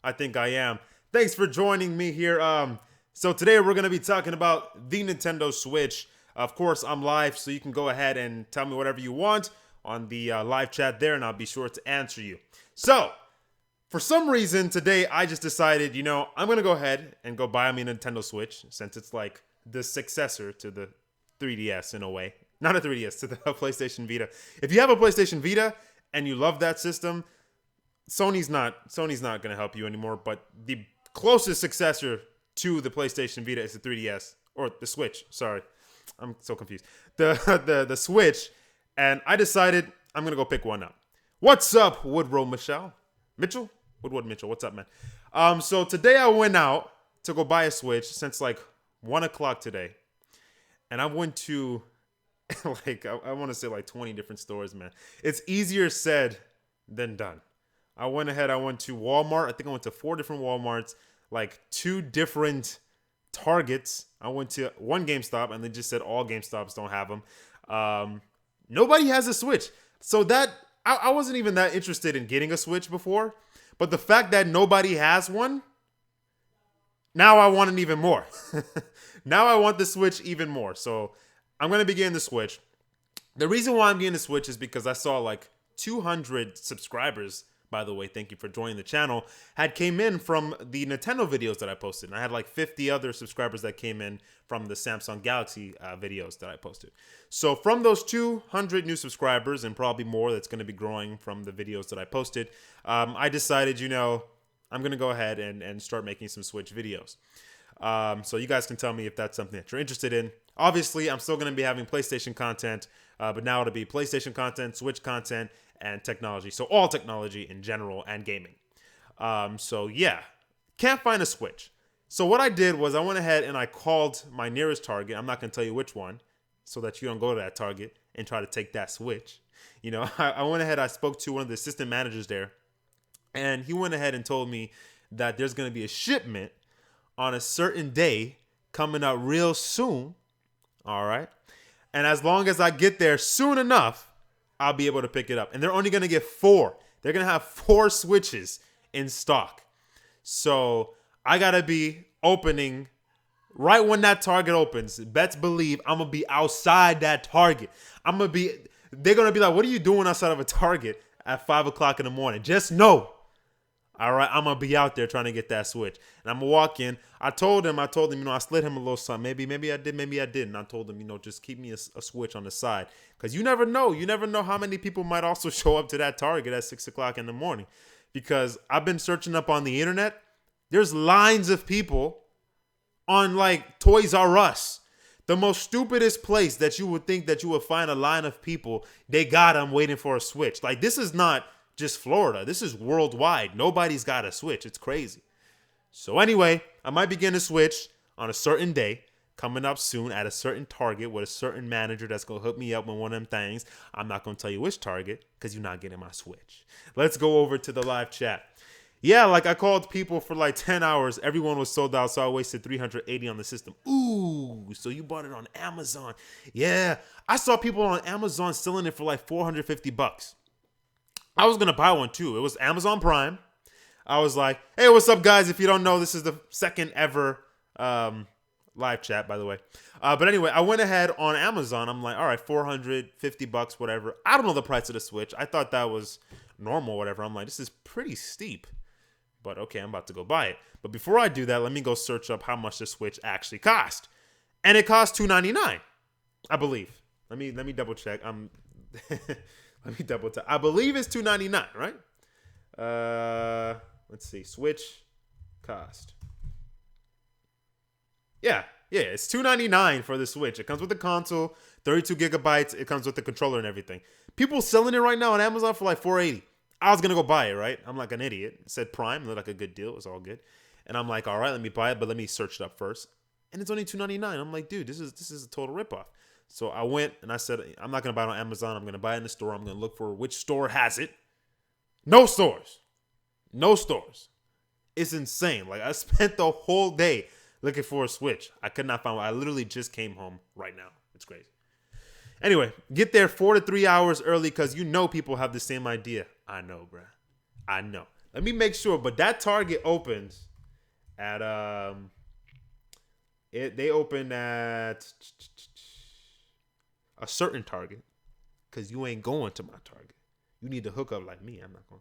I think I am. Thanks for joining me here. So today we're gonna be talking about the Nintendo Switch. Of course, I'm live, so you can go ahead and tell me whatever you want on the live chat there, and I'll be sure to answer you. So, for some reason today, I just decided, I'm gonna go ahead and go buy me a Nintendo Switch since it's like the successor to the 3DS in a way. Not a 3DS, to the PlayStation Vita. If you have a PlayStation Vita and you love that system, Sony's not going to help you anymore, but the closest successor to the PlayStation Vita is the 3DS or the Switch. Sorry. I'm so confused. The Switch, and I decided I'm going to go pick one up. What's up, Woodrow Mitchell? Woodward Mitchell. What's up, man? So today I went out to go buy a Switch since like 1 o'clock today. And I went to I want to say like 20 different stores, man. It's easier said than done. I went to Walmart. I think I went to 4 different Walmarts, like 2 different Targets. I went to one GameStop, and they just said all GameStops don't have them. Nobody has a Switch. So that, I wasn't even that interested in getting a Switch before. But the fact that nobody has one, now I want it even more. Now I want the Switch even more. So I'm going to be getting the Switch. The reason why I'm getting the Switch is because I saw like 200 subscribers, by the way, thank you for joining the channel, had came in from the Nintendo videos that I posted. And I had like 50 other subscribers that came in from the Samsung Galaxy videos that I posted. So from those 200 new subscribers, and probably more that's going to be growing from the videos that I posted, I decided, I'm going to go ahead and start making some Switch videos. So you guys can tell me if that's something that you're interested in. Obviously, I'm still going to be having PlayStation content, but now it'll be PlayStation content, Switch content, and technology. So all technology in general and gaming. So yeah, can't find a Switch. So what I did was I went ahead and I called my nearest Target. I'm not going to tell you which one so that you don't go to that Target and try to take that Switch. I went ahead, I spoke to one of the assistant managers there, and he went ahead and told me that there's going to be a shipment on a certain day coming out real soon. All right. And as long as I get there soon enough, I'll be able to pick it up. And they're only going to get 4. They're going to have 4 Switches in stock. So I got to be opening right when that Target opens. Best believe I'm going to be outside that Target. They're going to be like, what are you doing outside of a Target at 5 o'clock in the morning? Just know. All right, I'm going to be out there trying to get that Switch. And I'm going to walk in. I told him, I slid him a little something. Maybe I did, maybe I didn't. I told him, just keep me a Switch on the side. Because you never know. You never know how many people might also show up to that Target at 6 o'clock in the morning. Because I've been searching up on the internet. There's lines of people on like Toys R Us. The most stupidest place that you would think that you would find a line of people. They got them waiting for a Switch. Like, this is not just Florida. This is worldwide. Nobody's got a Switch. It's crazy. So anyway, I might be getting a Switch on a certain day coming up soon at a certain Target with a certain manager that's going to hook me up with one of them things. I'm not going to tell you which Target because you're not getting my Switch. Let's go over to the live chat. Yeah, like I called people for like 10 hours. Everyone was sold out, so I wasted $380 on the system. Ooh, so you bought it on Amazon. Yeah, I saw people on Amazon selling it for like $450. I was going to buy one too. It was Amazon Prime. I was like, hey, what's up, guys? If you don't know, this is the second ever live chat, by the way. But anyway, I went ahead on Amazon. I'm like, all right, $450, whatever. I don't know the price of the Switch. I thought that was normal, whatever. I'm like, this is pretty steep. But okay, I'm about to go buy it. But before I do that, let me go search up how much the Switch actually cost. And it cost $299, I believe. Let me double check. Let me double check. I believe it's $299, right? Let's see. Switch cost. Yeah, it's $299 for the Switch. It comes with the console, 32 gigabytes. It comes with the controller and everything. People selling it right now on Amazon for like $480. I was gonna go buy it, right? I'm like an idiot. It said Prime, looked like a good deal. It was all good. And I'm like, all right, let me buy it, but let me search it up first. And it's only $299. I'm like, dude, this is a total ripoff. So I went and I said, I'm not gonna buy it on Amazon. I'm gonna buy it in the store. I'm gonna look for which store has it. No stores. It's insane. Like, I spent the whole day looking for a Switch. I could not find one. I literally just came home right now. It's crazy. Anyway, get there 4 to 3 hours early because people have the same idea. I know, bruh. I know. Let me make sure. But that Target opens at they open at a certain Target, because you ain't going to my Target. You need to hook up like me. I'm not going.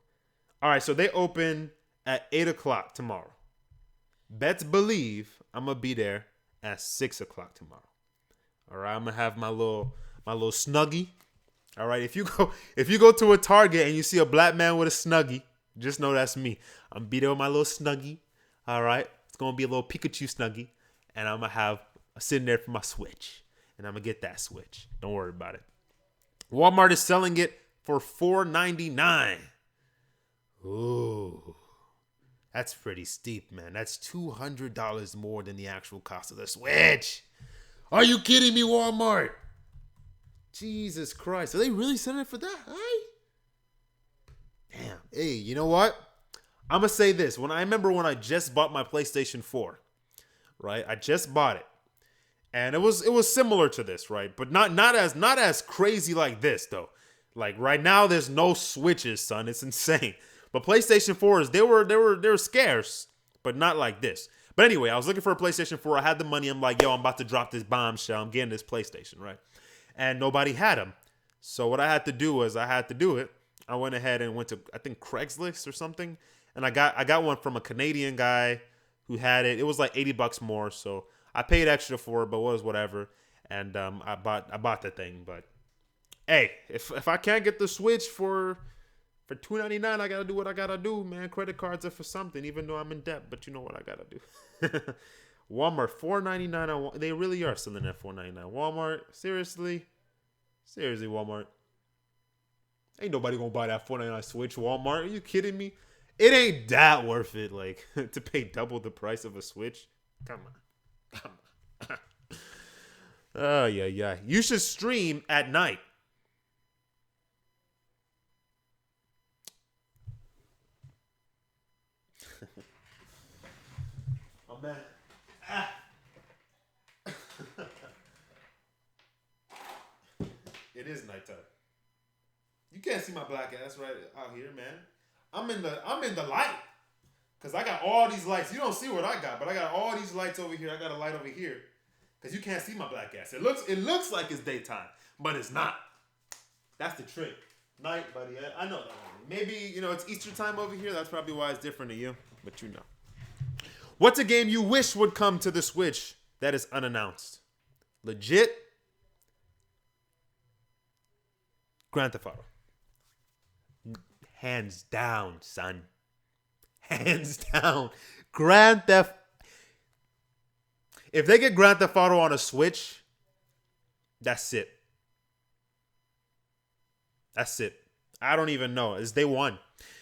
All right, so they open at 8 o'clock tomorrow. Bets believe I'm gonna be there at 6 o'clock tomorrow. All right, I'm gonna have my little snuggie. All right, if you go to a Target and you see a black man with a snuggie, just know that's me. I'm gonna be there with my little snuggie. All right, it's gonna be a little Pikachu snuggie, and I'm gonna have sitting there for my Switch, and I'm gonna get that Switch. Don't worry about it. Walmart is selling it for $4.99. Ooh, that's pretty steep, man. That's $200 more than the actual cost of the Switch. Are you kidding me, Walmart? Jesus Christ. Are they really selling it for that high? Damn. Hey, you know what? I'm going to say this. I remember when I just bought my PlayStation 4, right? I just bought it. And it was similar to this, right? But not as crazy like this, though. Like right now, there's no Switches, son. It's insane. But PlayStation 4s, they were scarce, but not like this. But anyway, I was looking for a PlayStation 4. I had the money. I'm like, yo, I'm about to drop this bombshell. I'm getting this PlayStation, right? And nobody had them. So what I had to do was I went ahead and went to, I think, Craigslist or something. And I got one from a Canadian guy who had it. It was like $80 more. So I paid extra for it, but it was whatever. And I bought the thing. But hey, if I can't get the Switch for $2.99, I gotta do what I gotta do, man. Credit cards are for something, even though I'm in debt. But you know what I gotta do. Walmart $4.99. They really are selling at $4.99. Walmart, seriously, Walmart. Ain't nobody gonna buy that $4.99 Switch. Walmart, are you kidding me? It ain't that worth it, like to pay double the price of a Switch. Come on. Oh yeah. You should stream at night. Oh man. It is nighttime. You can't see my black ass right out here, man. I'm in the light. Cause I got all these lights. You don't see what I got, but I got all these lights over here. I got a light over here. Cause you can't see my black ass. It looks like it's daytime, but it's not. That's the trick. Night, buddy. I know that. Maybe, it's Easter time over here. That's probably why it's different to you. But you know. What's a game you wish would come to the Switch that is unannounced? Legit. Grand Theft Auto. Hands down, son. Hands down. Grand Theft. If they get Grand Theft Auto on a Switch, that's it. That's it. I don't even know. It's day one.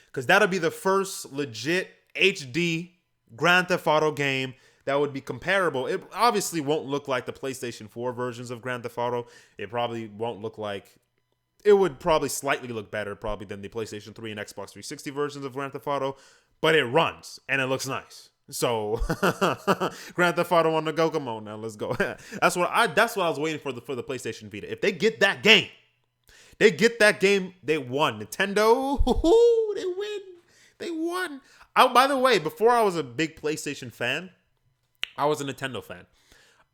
Because that'll be the first legit HD Grand Theft Auto game that would be comparable. It obviously won't look like the PlayStation 4 versions of Grand Theft Auto. It probably won't look like... It would probably slightly look better probably than the PlayStation 3 and Xbox 360 versions of Grand Theft Auto. But it runs and it looks nice. So Grand Theft Auto on the go. Come on now, let's go. That's what I was waiting for the PlayStation Vita. If they get that game, they won. Nintendo, they win. They won. By the way, before I was a big PlayStation fan, I was a Nintendo fan.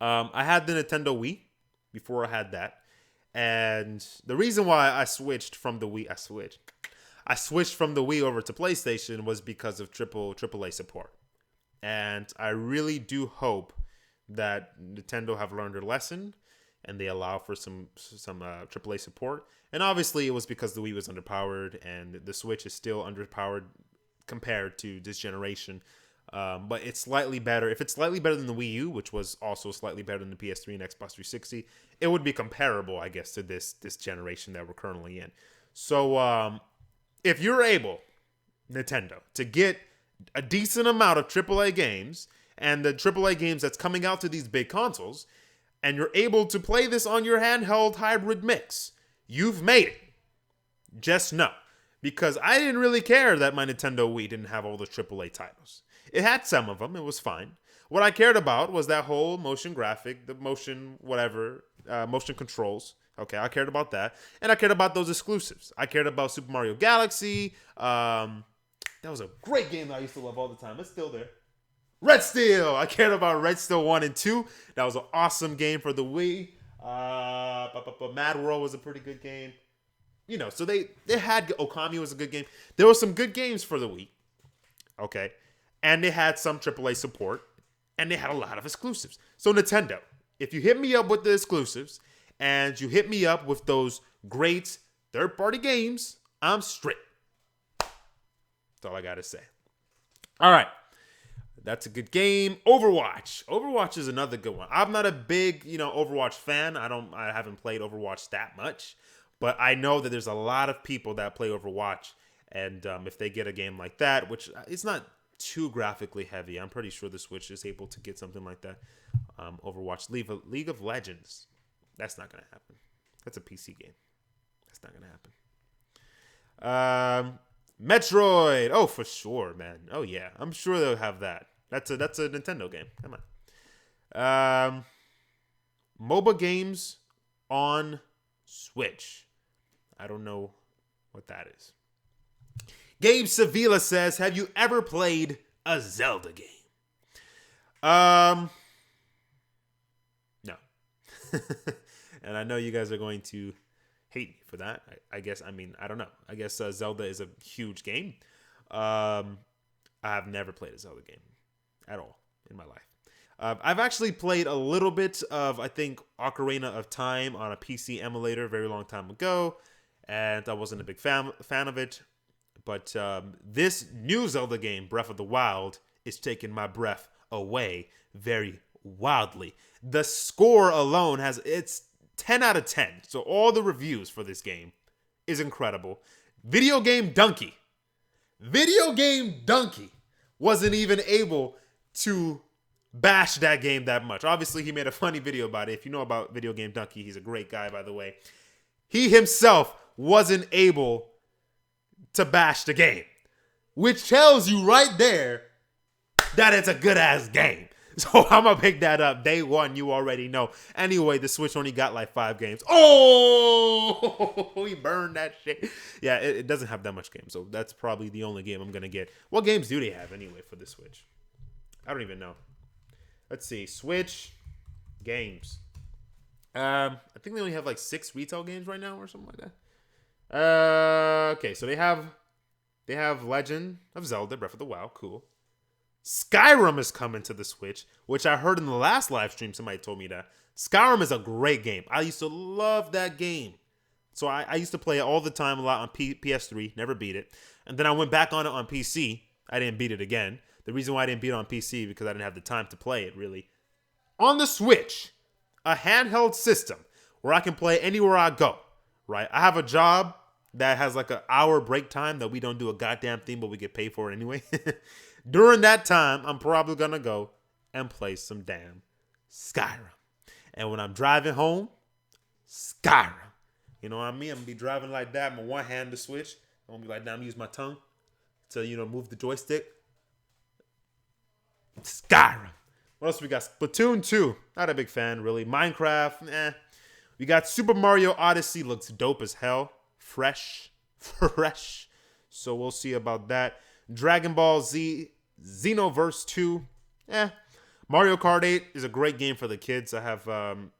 I had the Nintendo Wii before I had that. And the reason why I switched from the Wii, I switched from the Wii over to PlayStation was because of AAA support. And I really do hope that Nintendo have learned their lesson and they allow for some AAA support. And obviously it was because the Wii was underpowered and the Switch is still underpowered compared to this generation. But it's slightly better. If it's slightly better than the Wii U, which was also slightly better than the PS3 and Xbox 360, it would be comparable, I guess, to this generation that we're currently in. So if you're able, Nintendo, to get a decent amount of AAA games and the AAA games that's coming out to these big consoles, and you're able to play this on your handheld hybrid mix, you've made it. Just know. Because I didn't really care that my Nintendo Wii didn't have all the AAA titles. It had some of them. It was fine. What I cared about was that whole motion graphic, the motion whatever, motion controls. Okay, I cared about that. And I cared about those exclusives. I cared about Super Mario Galaxy, That was a great game that I used to love all the time. It's still there. Red Steel. I cared about Red Steel 1 and 2. That was an awesome game for the Wii. Mad World was a pretty good game. You know, so they had Okami was a good game. There were some good games for the Wii. Okay. And they had some AAA support. And they had a lot of exclusives. So Nintendo, if you hit me up with the exclusives and you hit me up with those great third-party games, I'm straight. That's all I got to say. All right. That's a good game. Overwatch. Overwatch is another good one. I'm not a big, Overwatch fan. I haven't played Overwatch that much. But I know that there's a lot of people that play Overwatch. And if they get a game like that, which it's not too graphically heavy, I'm pretty sure the Switch is able to get something like that. Overwatch League of Legends. That's not going to happen. That's a PC game. That's not going to happen. Metroid. Oh, for sure, man. Oh, yeah. I'm sure they'll have that. That's a Nintendo game. Come on. MOBA games on Switch. I don't know what that is. Gabe Sevilla says, have you ever played a Zelda game? No. And I know you guys are going to hate me for that. I guess, I don't know. I guess Zelda is a huge game. I have never played a Zelda game at all in my life. I've actually played a little bit of, I think, Ocarina of Time on a PC emulator a very long time ago, and I wasn't a big fan of it. But this new Zelda game, Breath of the Wild, is taking my breath away very wildly. The score alone it's 10 out of 10. So all the reviews for this game is incredible. Video Game Donkey wasn't even able to bash that game that much. Obviously, he made a funny video about it. If you know about Video Game Donkey, he's a great guy, by the way. He himself wasn't able to bash the game, which tells you right there that it's a good-ass game. So I'm going to pick that up. Day one, you already know. Anyway, the Switch only got like 5 games. Oh, he burned that shit. Yeah, it doesn't have that much games, so that's probably the only game I'm going to get. What games do they have anyway for the Switch? I don't even know. Let's see. Switch games. I think they only have like 6 retail games right now or something like that. Okay, so they have Legend of Zelda, Breath of the Wild. Cool. Skyrim is coming to the Switch, which I heard in the last live stream. Somebody told me that. Skyrim is a great game. I used to love that game. So I used to play it all the time, a lot on PS3. Never beat it. And then I went back on it on PC. I didn't beat it again. The reason why I didn't beat it on PC because I didn't have the time to play it, really. On the Switch, a handheld system where I can play anywhere I go, right? I have a job that has like an hour break time that we don't do a goddamn thing, but we get paid for it anyway. During that time, I'm probably going to go and play some damn Skyrim. And when I'm driving home, Skyrim. You know what I mean? I'm going to be driving like that. I'm going to one hand the Switch. I'm going to be like that. I'm going to use my tongue to, move the joystick. Skyrim. What else we got? Splatoon 2. Not a big fan, really. Minecraft, We got Super Mario Odyssey. Looks dope as hell. Fresh. So we'll see about that. Dragon Ball Z Xenoverse 2. Mario Kart 8 is a great game for the kids. I have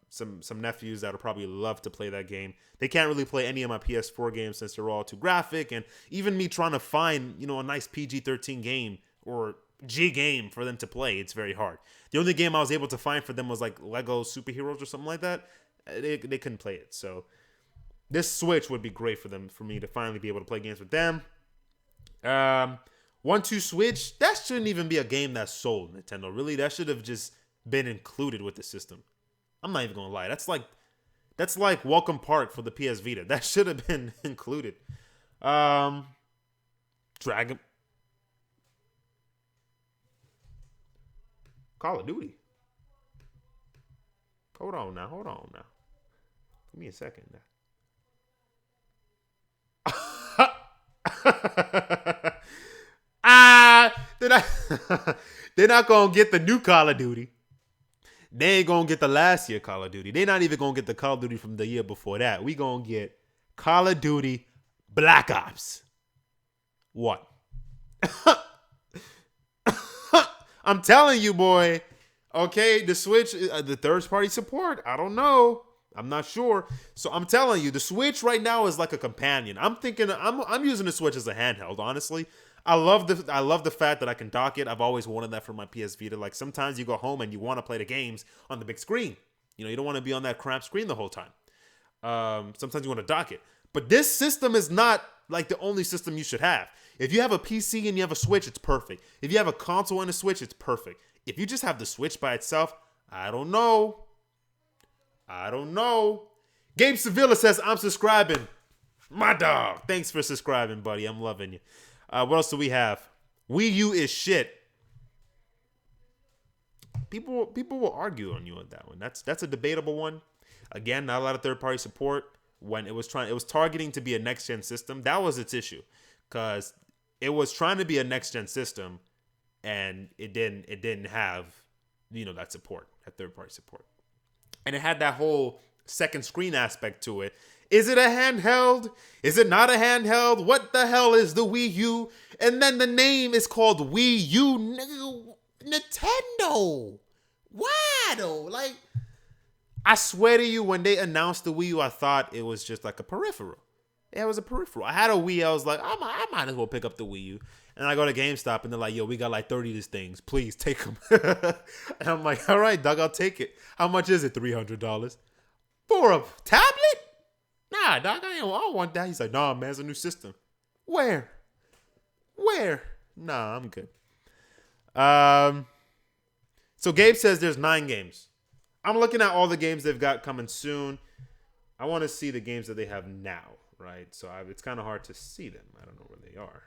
some nephews that will probably love to play that game. They can't really play any of my PS4 games since they're all too graphic. And even me trying to find, a nice PG-13 game or G game for them to play, it's very hard. The only game I was able to find for them was like Lego Superheroes or something like that. They couldn't play it. So this Switch would be great for me to finally be able to play games with them. 1-2 Switch, that shouldn't even be a game that's sold, Nintendo. Really, that should have just been included with the system. I'm not even gonna lie. That's like Welcome Park for the PS Vita. That should have been included. Dragon Call of Duty. Hold on now. Give me a second now. They're not gonna get the new Call of Duty. They ain't gonna get the last year Call of Duty. They're not even gonna get the Call of Duty from the year before that. We gonna get Call of Duty Black Ops 1. I'm telling you, boy. Okay, the Switch, the third-party support. I don't know. I'm not sure. So I'm telling you, the Switch right now is like a companion. I'm using the Switch as a handheld, honestly. I love the fact that I can dock it. I've always wanted that for my PS Vita. Like sometimes you go home and you want to play the games on the big screen. You don't want to be on that cramped screen the whole time. Sometimes you want to dock it. But this system is not like the only system you should have. If you have a PC and you have a Switch, it's perfect. If you have a console and a Switch, it's perfect. If you just have the Switch by itself, I don't know. Gabe Sevilla says, I'm subscribing. My dog. Thanks for subscribing, buddy. I'm loving you. What else do we have? Wii U is shit. People will argue on you on that one. That's a debatable one. Again, not a lot of third-party support. When it was targeting to be a next-gen system. That was its issue. Because it was trying to be a next-gen system, and it didn't have, that support, that third-party support. And it had that whole second screen aspect to it. Is it a handheld? Is it not a handheld? What the hell is the Wii U? And then the name is called Wii U. Nintendo. Why though? Like, I swear to you, when they announced the Wii U, I thought it was just like a peripheral. Yeah, it was a peripheral. I had a Wii. I was like, I might as well pick up the Wii U. And I go to GameStop and they're like, yo, we got like 30 of these things. Please take them. And I'm like, all right, Doug, I'll take it. How much is it? $300. For a tablet? Nah, Doug, I don't want that. He's like, nah, man, it's a new system. Where? Nah, I'm good. So Gabe says there's 9 games. I'm looking at all the games they've got coming soon. I want to see the games that they have now, right? So it's kind of hard to see them. I don't know where they are.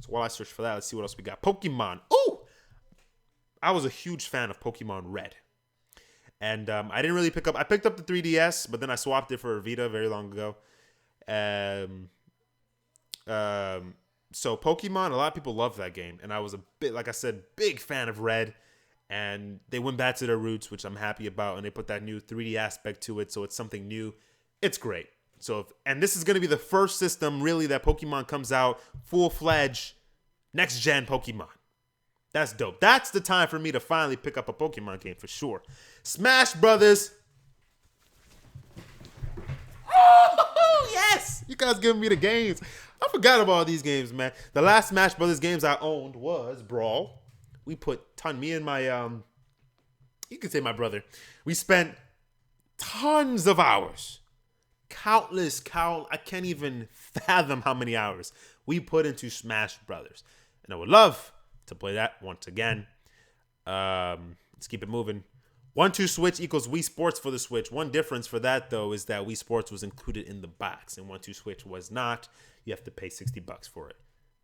So while I search for that, let's see what else we got. Pokemon. Oh! I was a huge fan of Pokemon Red. And I didn't really pick up... I picked up the 3DS, but then I swapped it for a Vita very long ago. So Pokemon, a lot of people love that game. And I was a bit, like I said, big fan of Red. And they went back to their roots, which I'm happy about. And they put that new 3D aspect to it, so it's something new. It's great. And this is going to be the first system, really, that Pokemon comes out full-fledged next-gen Pokemon. That's dope. That's the time for me to finally pick up a Pokemon game for sure. Smash Brothers. Oh, yes! You guys giving me the games. I forgot about all these games, man. The last Smash Brothers games I owned was Brawl. We put me and my, you can say my brother. We spent tons of hours. I can't even fathom how many hours we put into Smash Brothers. And I would love to play that once again. Let's keep it moving. 1-2 Switch equals Wii Sports for the Switch. One difference for that, though, is that Wii Sports was included in the box, and 1-2 Switch was not. You have to pay $60 for it.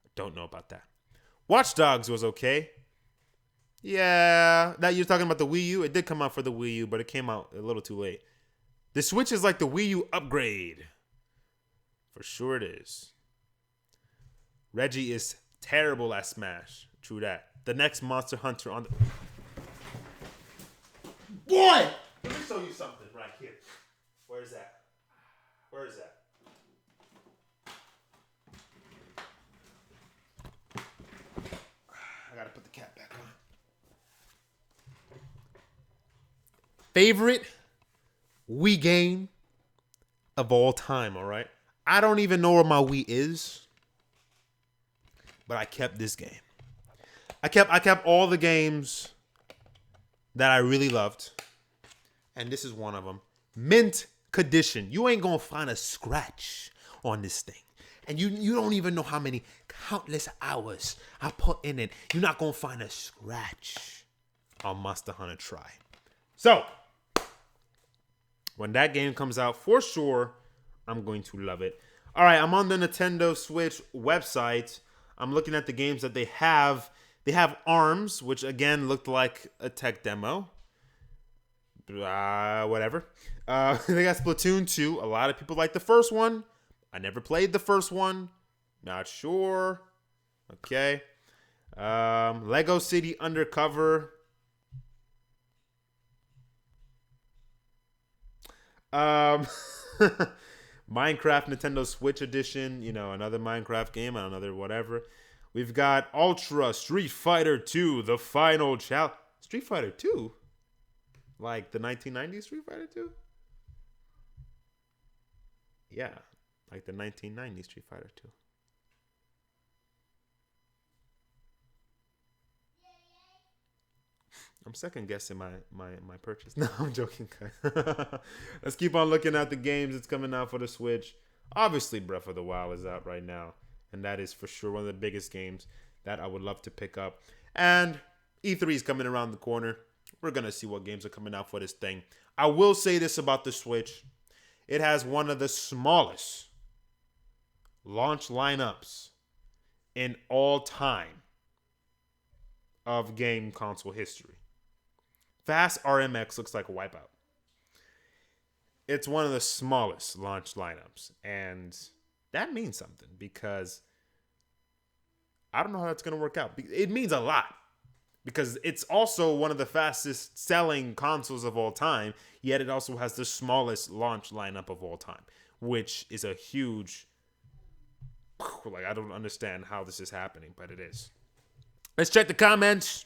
I don't know about that. Watch Dogs was okay. Yeah, that you're talking about the Wii U. It did come out for the Wii U, but it came out a little too late. The Switch is like the Wii U upgrade. For sure it is. Reggie is terrible at Smash. True that. The next Monster Hunter on the... Boy! Let me show you something right here. Where is that? I gotta put the cap back on. Favorite Wii game of all time, all right? I don't even know where my Wii is, but I kept this game. I kept all the games that I really loved, and this is one of them. Mint Condition. You ain't gonna find a scratch on this thing. And you don't even know how many countless hours I put in it. You're not gonna find a scratch on Monster Hunter Tri. So, when that game comes out, for sure, I'm going to love it. All right, I'm on the Nintendo Switch website. I'm looking at the games that they have. They have ARMS, which again looked like a tech demo. Whatever. They got Splatoon 2. A lot of people like the first one. I never played the first one. Not sure. Okay. Lego City Undercover. Minecraft Nintendo Switch Edition, you know, another Minecraft game and another whatever. We've got Ultra Street Fighter 2, the final challenge. Street Fighter 2? Like the 1990s Street Fighter 2? Yeah, like the 1990s Street Fighter 2. I'm second guessing my purchase. No, I'm joking, guys. Let's keep on looking at the games that's coming out for the Switch. Obviously, Breath of the Wild is out right now, and that is for sure one of the biggest games that I would love to pick up. And E3 is coming around the corner. We're going to see what games are coming out for this thing. I will say this about the Switch. It has one of the smallest launch lineups in all time of game console history. Fast RMX looks like a wipeout. It's one of the smallest launch lineups, and that means something because I don't know how that's going to work out. It means a lot because it's also one of the fastest selling consoles of all time, yet it also has the smallest launch lineup of all time, which is a huge, like, I don't understand how this is happening, but it is. Let's check the comments.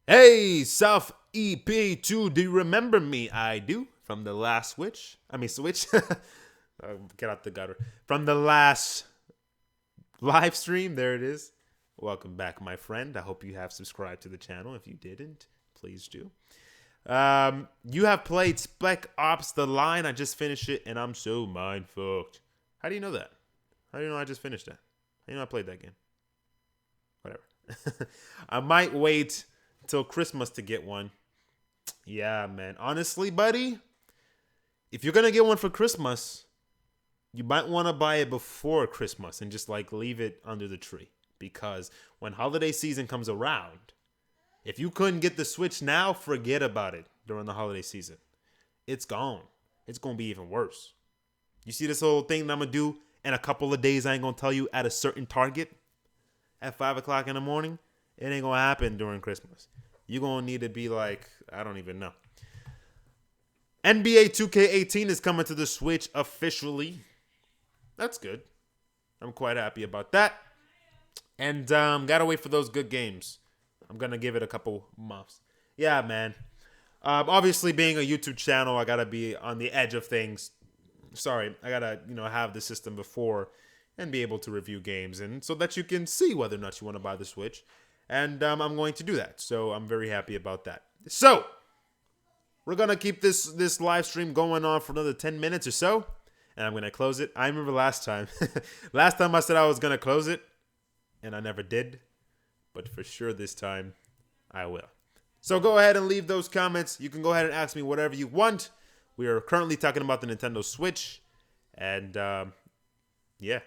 Hey, South EP2, do you remember me? I do. From the last Switch. Get out the gutter. From the last live stream. There it is. Welcome back, my friend. I hope you have subscribed to the channel. If you didn't, please do. You have played Spec Ops The Line. I just finished it, and I'm so mind-fucked. How do you know that? How do you know I just finished that? How do you know I played that game? Whatever. I might wait until Christmas to get one. Yeah, man. Honestly, buddy, if you're going to get one for Christmas, you might want to buy it before Christmas and just like leave it under the tree. Because when holiday season comes around, if you couldn't get the Switch now, forget about it during the holiday season. It's gone. It's going to be even worse. You see this whole thing that I'm going to do in a couple of days, I ain't going to tell you at a certain target at 5 o'clock in the morning. It ain't going to happen during Christmas. You're going to need to be like, I don't even know. NBA 2K18 is coming to the Switch officially. That's good. I'm quite happy about that. And gotta wait for those good games. I'm going to give it a couple months. Yeah, man. Obviously, being a YouTube channel, I got to be on the edge of things. Sorry, I got to, have the system before and be able to review games and so that you can see whether or not you want to buy the Switch. And I'm going to do that. So I'm very happy about that. So we're going to keep this live stream going on for another 10 minutes or so. And I'm going to close it. I remember last time. Last time I said I was going to close it. And I never did. But for sure this time, I will. So go ahead and leave those comments. You can go ahead and ask me whatever you want. We are currently talking about the Nintendo Switch. And yeah.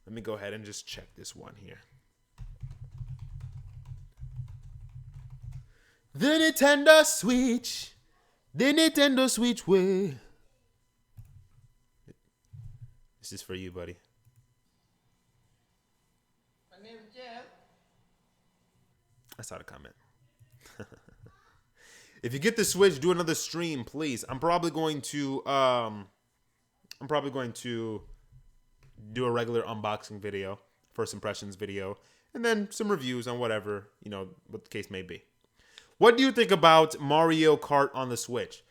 Let me go ahead and just check this one here. The Nintendo Switch. The Nintendo Switch way. This is for you, buddy. My name is Jeff. I saw the comment. If you get the Switch, do another stream, please. I'm probably going to do a regular unboxing video, first impressions video, and then some reviews on whatever, what the case may be. What do you think about Mario Kart on the Switch?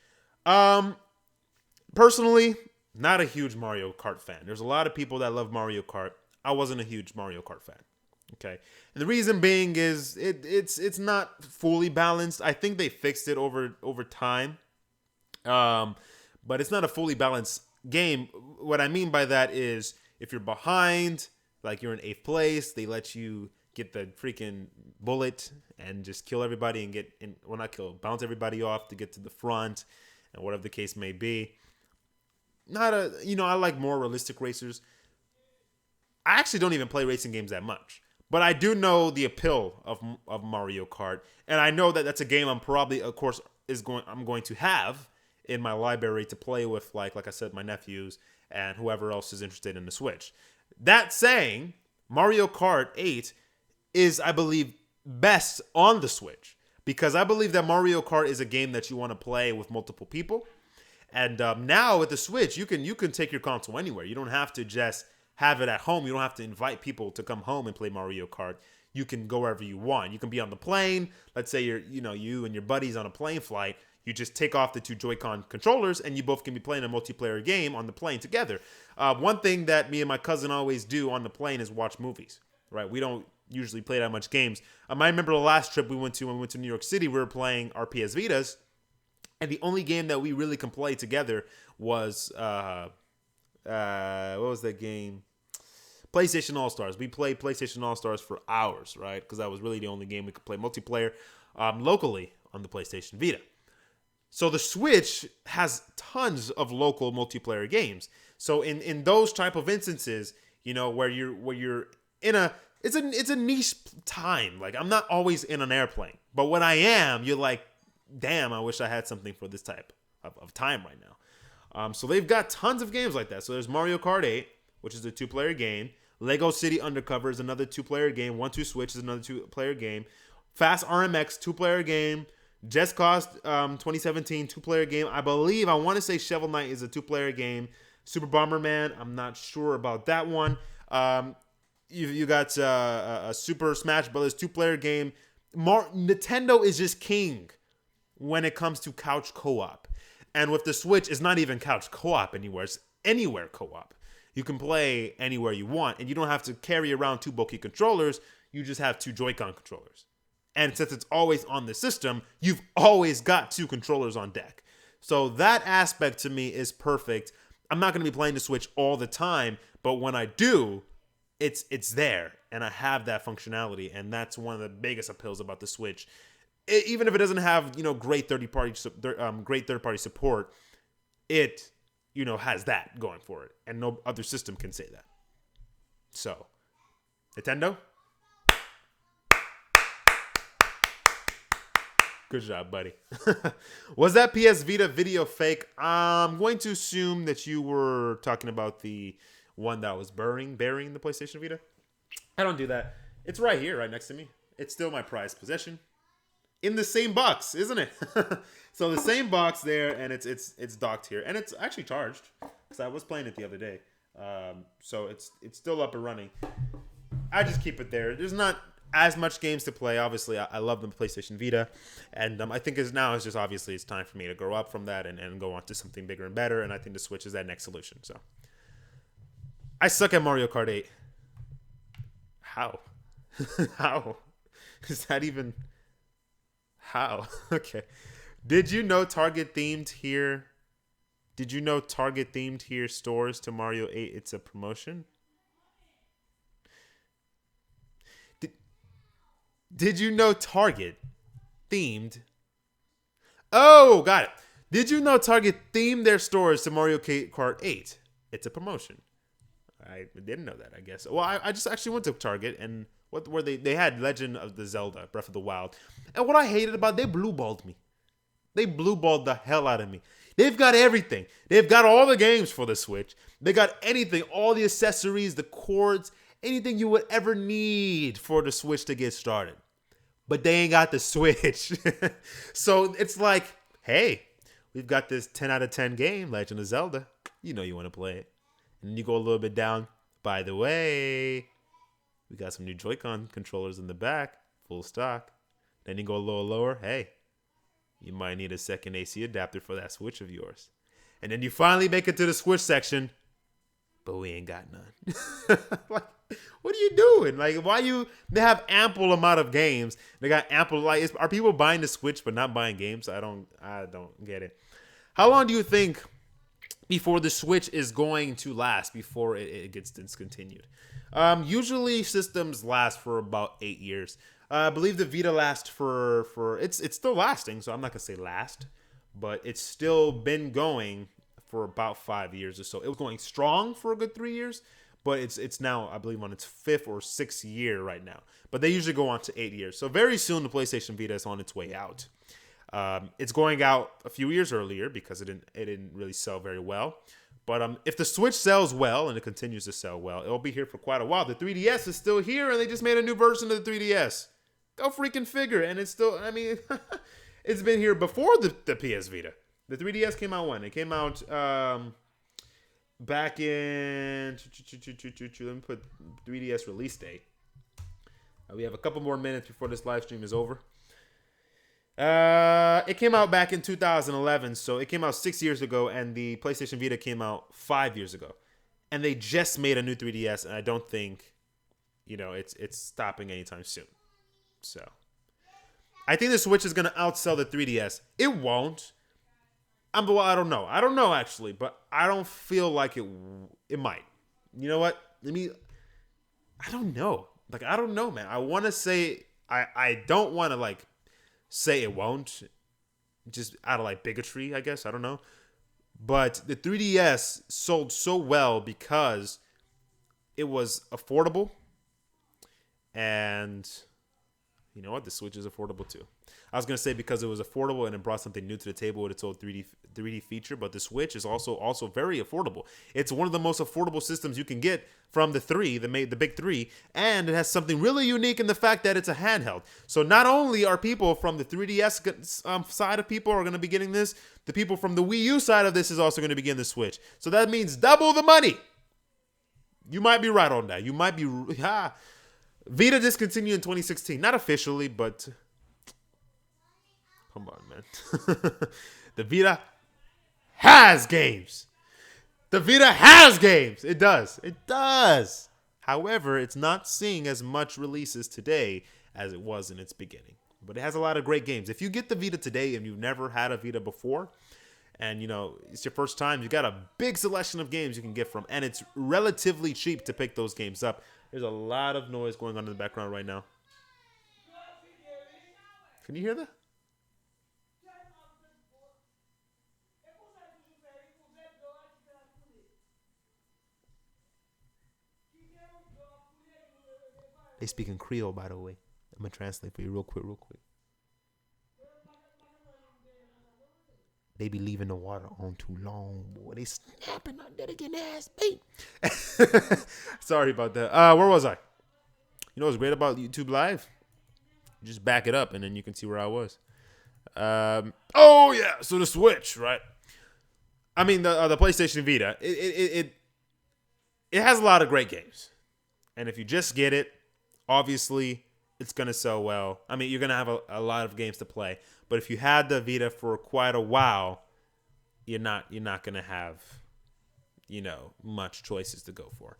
Personally, not a huge Mario Kart fan. There's a lot of people that love Mario Kart. I wasn't a huge Mario Kart fan. Okay. And the reason being is it's not fully balanced. I think they fixed it over time. But it's not a fully balanced game. What I mean by that is if you're behind, like you're in 8th place, they let you get the freaking bullet and just kill everybody and bounce everybody off to get to the front and whatever the case may be. I like more realistic racers. I actually don't even play racing games that much, but I do know the appeal of Mario Kart, and I know that that's a game I'm probably, of course, I'm going to have in my library to play with, like I said, my nephews and whoever else is interested in the Switch. That saying, Mario Kart 8 is, I believe, best on the Switch because I believe that Mario Kart is a game that you want to play with multiple people. And now with the Switch, you can take your console anywhere. You don't have to just have it at home. You don't have to invite people to come home and play Mario Kart. You can go wherever you want. You can be on the plane. Let's say you and your buddies on a plane flight. You just take off the two Joy-Con controllers, and you both can be playing a multiplayer game on the plane together. One thing that me and my cousin always do on the plane is watch movies. Right? We don't usually play that much games. I remember the last trip when we went to New York City, we were playing our PS Vitas, and the only game that we really can play together was what was that game? PlayStation All-Stars. We played PlayStation All-Stars for hours, right? Because that was really the only game we could play multiplayer locally on the PlayStation Vita. So the Switch has tons of local multiplayer games. So in those type of instances, where you're in it's a niche time. Like, I'm not always in an airplane, but when I am, you're like, damn, I wish I had something for this type of time right now. So they've got tons of games like that. So there's Mario Kart 8, which is a 2-player game. Lego City Undercover is another 2-player game. 1-2 Switch is another 2-player game. Fast RMX 2-player game. Just Cause 2017 2-player game. I want to say Shovel Knight is a 2-player game. Super Bomberman, I'm not sure about that one. You got a Super Smash Brothers 2-player game. Nintendo is just king when it comes to couch co-op. And with the Switch, it's not even couch co-op anywhere. It's anywhere co-op. You can play anywhere you want, and you don't have to carry around two bulky controllers. You just have two Joy-Con controllers. And since it's always on the system, you've always got two controllers on deck. So that aspect to me is perfect. I'm not going to be playing the Switch all the time, but when I do, it's there, and I have that functionality, and that's one of the biggest appeals about the Switch. Even if it doesn't have great third-party support, it has that going for it, and no other system can say that. So, Nintendo, good job, buddy. Was that PS Vita video fake? I'm going to assume that you were talking about the one that was burying the PlayStation Vita. I don't do that. It's right here, right next to me. It's still my prized possession. In the same box, isn't it? So the same box there, and it's docked here, and it's actually charged because I was playing it the other day. So it's still up and running. I just keep it there. There's not as much games to play. Obviously, I love the PlayStation Vita, and I think it's just obviously it's time for me to grow up from that and go on to something bigger and better. And I think the Switch is that next solution. So I suck at Mario Kart 8. How? How is that even? How? Okay. Did you know Target themed here stores to Mario 8? It's a promotion. Did you know Target themed? Oh, got it. Did you know Target themed their stores to Mario Kart 8? It's a promotion. I didn't know that, I guess. Well, I just actually went to Target, and what were they? They had Legend of the Zelda, Breath of the Wild. And what I hated about it, they blue-balled me. They blue-balled the hell out of me. They've got everything. They've got all the games for the Switch. They got anything, all the accessories, the cords, anything you would ever need for the Switch to get started. But they ain't got the Switch. So it's like, hey, we've got this 10 out of 10 game, Legend of Zelda. You know you want to play it. And then you go a little bit down. By the way, we got some new Joy-Con controllers in the back, full stock. Then you go a little lower. Hey, you might need a second AC adapter for that Switch of yours. And then you finally make it to the Switch section, but we ain't got none. Like, what are you doing? Like, they have ample amount of games. They got ample, are people buying the Switch but not buying games? I don't get it. How long do you think before the Switch is going to last before it gets discontinued? Usually systems last for about 8 years. I believe the Vita lasts for it's still lasting, so I'm not gonna say last, but it's still been going for about 5 years or so. It was going strong for a good 3 years, but it's now, I believe, on its 5th or 6th year right now. But they usually go on to 8 years. So very soon the PlayStation Vita is on its way out. It's going out a few years earlier because it didn't really sell very well. But if the Switch sells well and it continues to sell well, it'll be here for quite a while. The 3DS is still here, and they just made a new version of the 3DS. Go freaking figure. And it's still, I mean, it's been here before the PS Vita. The 3DS came out when? It came out back in. Let me put 3DS release date. We have a couple more minutes before this live stream is over. It came out back in 2011, so it came out 6 years ago, and the PlayStation Vita came out 5 years ago. And they just made a new 3DS, and I don't think, it's stopping anytime soon. So, I think the Switch is going to outsell the 3DS. It won't. I don't know. I don't know, actually, but I don't feel like it might. You know what? I don't know. I don't know, man. I want to say, I don't want to, say it won't. Just out of, bigotry, I guess. I don't know. But the 3DS sold so well because it was affordable. And you know what? The Switch is affordable too. I was going to say because it was affordable and it brought something new to the table with its old 3D feature, but the Switch is also very affordable. It's one of the most affordable systems you can get from the big three, and it has something really unique in the fact that it's a handheld. So not only are people from the 3DS side of people are going to be getting this, the people from the Wii U side of this is also going to be getting the Switch. So that means double the money. You might be right on that. You might be... Vita discontinued in 2016. Not officially, but... Come on, man. The Vita has games. The Vita has games. It does. It does. However, it's not seeing as much releases today as it was in its beginning. But it has a lot of great games. If you get the Vita today and you've never had a Vita before, and it's your first time, you got a big selection of games you can get from, and it's relatively cheap to pick those games up. There's a lot of noise going on in the background right now. Can you hear that? They speak in Creole, by the way. I'm going to translate for you real quick. They be leaving the water on too long, boy. They snapping on that again, ass beat. Sorry about that. Where was I? You know what's great about YouTube Live? You just back it up, and then you can see where I was. Oh, yeah. So the Switch, right? I mean, the PlayStation Vita. It has a lot of great games. And if you just get it, obviously, it's going to sell well. I mean, you're going to have a lot of games to play. But if you had the Vita for quite a while, you're not going to have, much choices to go for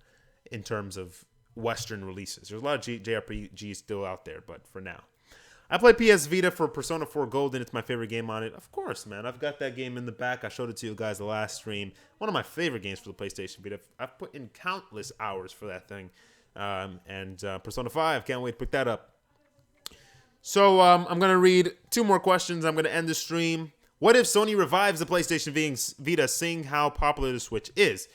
in terms of Western releases. There's a lot of JRPGs still out there, but for now. I play PS Vita for Persona 4 Golden. It's my favorite game on it. Of course, man. I've got that game in the back. I showed it to you guys the last stream. One of my favorite games for the PlayStation Vita. I've put in countless hours for that thing. And Persona 5, can't wait to pick that up. So I'm going to read 2 more questions. I'm going to end the stream. What if Sony revives the PlayStation Vita, seeing how popular the Switch is?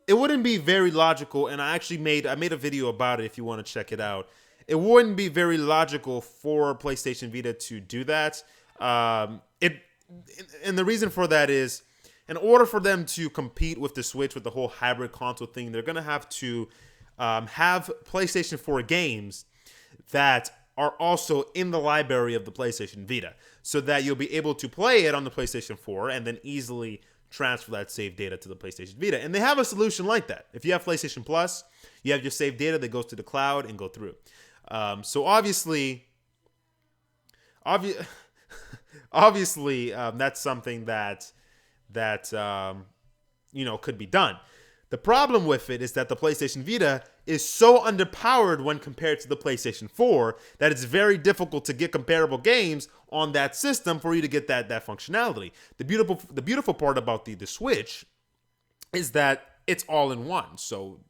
It wouldn't be very logical, and I made a video about it if you want to check it out. It wouldn't be very logical for PlayStation Vita to do that. And the reason for that is, in order for them to compete with the Switch, with the whole hybrid console thing, they're going to have to have PlayStation 4 games that are also in the library of the PlayStation Vita, so that you'll be able to play it on the PlayStation 4 and then easily transfer that save data to the PlayStation Vita. And they have a solution like that. If you have PlayStation Plus, you have your save data that goes to the cloud and go through. So obviously, that's something that could be done. The problem with it is that the PlayStation Vita is so underpowered when compared to the PlayStation 4 that it's very difficult to get comparable games on that system for you to get that functionality. The beautiful part about the Switch is that it's all in one. So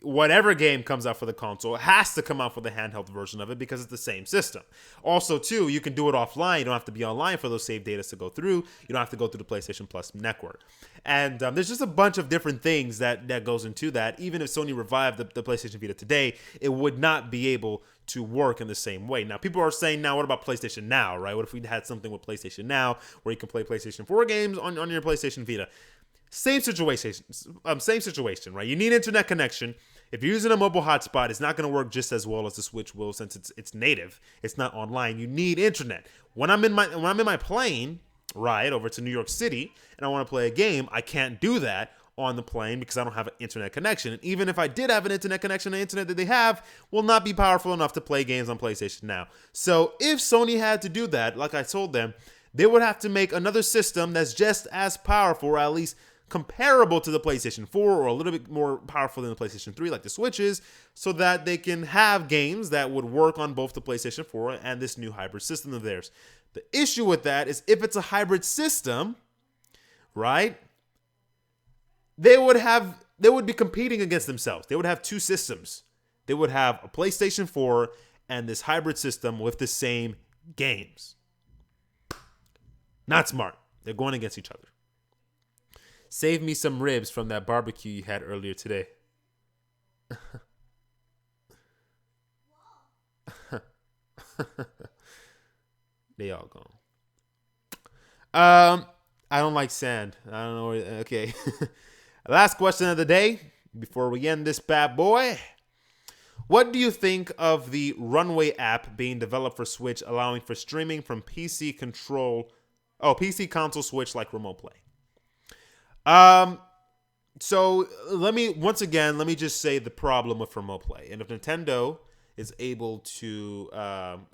whatever game comes out for the console has to come out for the handheld version of it because it's the same system. Also, too, you can do it offline. You don't have to be online for those save data to go through. You don't have to go through the PlayStation Plus network. And there's just a bunch of different things that goes into that. Even if Sony revived the PlayStation Vita today, it would not be able to work in the same way. Now, people are saying, now, what about PlayStation Now, right? What if we had something with PlayStation Now where you can play PlayStation 4 games on your PlayStation Vita? Same situation, right? You need internet connection. If you're using a mobile hotspot, it's not going to work just as well as the Switch will, since it's native. It's not online. You need internet. When I'm in my plane ride over to New York City and I want to play a game, I can't do that on the plane because I don't have an internet connection. And even if I did have an internet connection, the internet that they have will not be powerful enough to play games on PlayStation Now. So if Sony had to do that, like I told them, they would have to make another system that's just as powerful, or at least comparable to the PlayStation 4, or a little bit more powerful than the PlayStation 3, like the Switch is, so that they can have games that would work on both the PlayStation 4 and this new hybrid system of theirs. The issue with that is if it's a hybrid system, right, they would be competing against themselves. They would have two systems. They would have a PlayStation 4 and this hybrid system with the same games. Not smart. They're going against each other. Save me some ribs from that barbecue you had earlier today. They all gone. I don't like sand. I don't know. Okay. Last question of the day before we end this bad boy. What do you think of the Runway app being developed for Switch, allowing for streaming from PC console Switch like remote play? So let me just say the problem with remote play. And if Nintendo is able to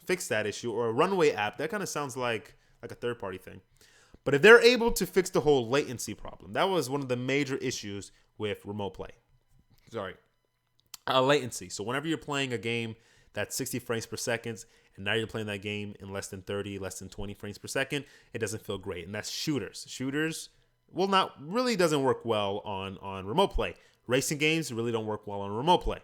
fix that issue, or a Runway app, that kind of sounds like a third-party thing. But if they're able to fix the whole latency problem, that was one of the major issues with remote play. Latency. So whenever you're playing a game that's 60 frames per second, and now you're playing that game in less than 30, less than 20 frames per second, it doesn't feel great. And that's shooters. Shooters, really doesn't work well on remote play. Racing games really don't work well on remote play.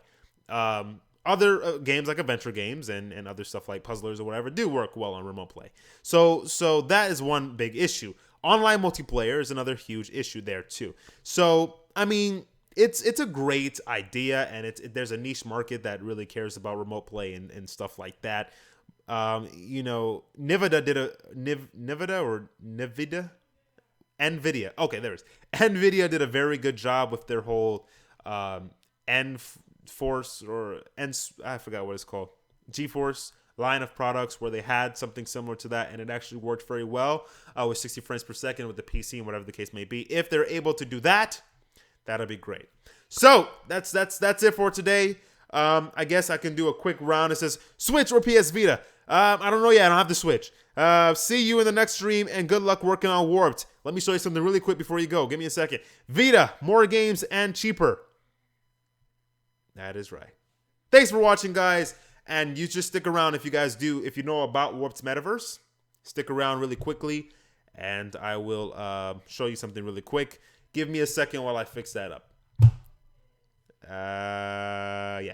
Other games like adventure games and other stuff like puzzlers or whatever do work well on remote play. So that is one big issue. Online multiplayer is another huge issue there too. So, I mean, it's a great idea, and there's a niche market that really cares about remote play and stuff like that. NVIDIA. Okay, there it is. NVIDIA did a very good job with their whole Force I forgot what it's called, GeForce line of products, where they had something similar to that, and it actually worked very well with 60 frames per second with the PC and whatever the case may be. If they're able to do that, that'll be great. So that's it for today. I guess I can do a quick round. It says Switch or PS Vita. I don't know yet. I don't have the Switch. See you in the next stream, and good luck working on Warped. Let me show you something really quick before you go. Give me a second. Vita, more games and cheaper. That is right. Thanks for watching, guys. And you just stick around if you know about Warped's Metaverse. Stick around really quickly, and I will show you something really quick. Give me a second while I fix that up. Yeah.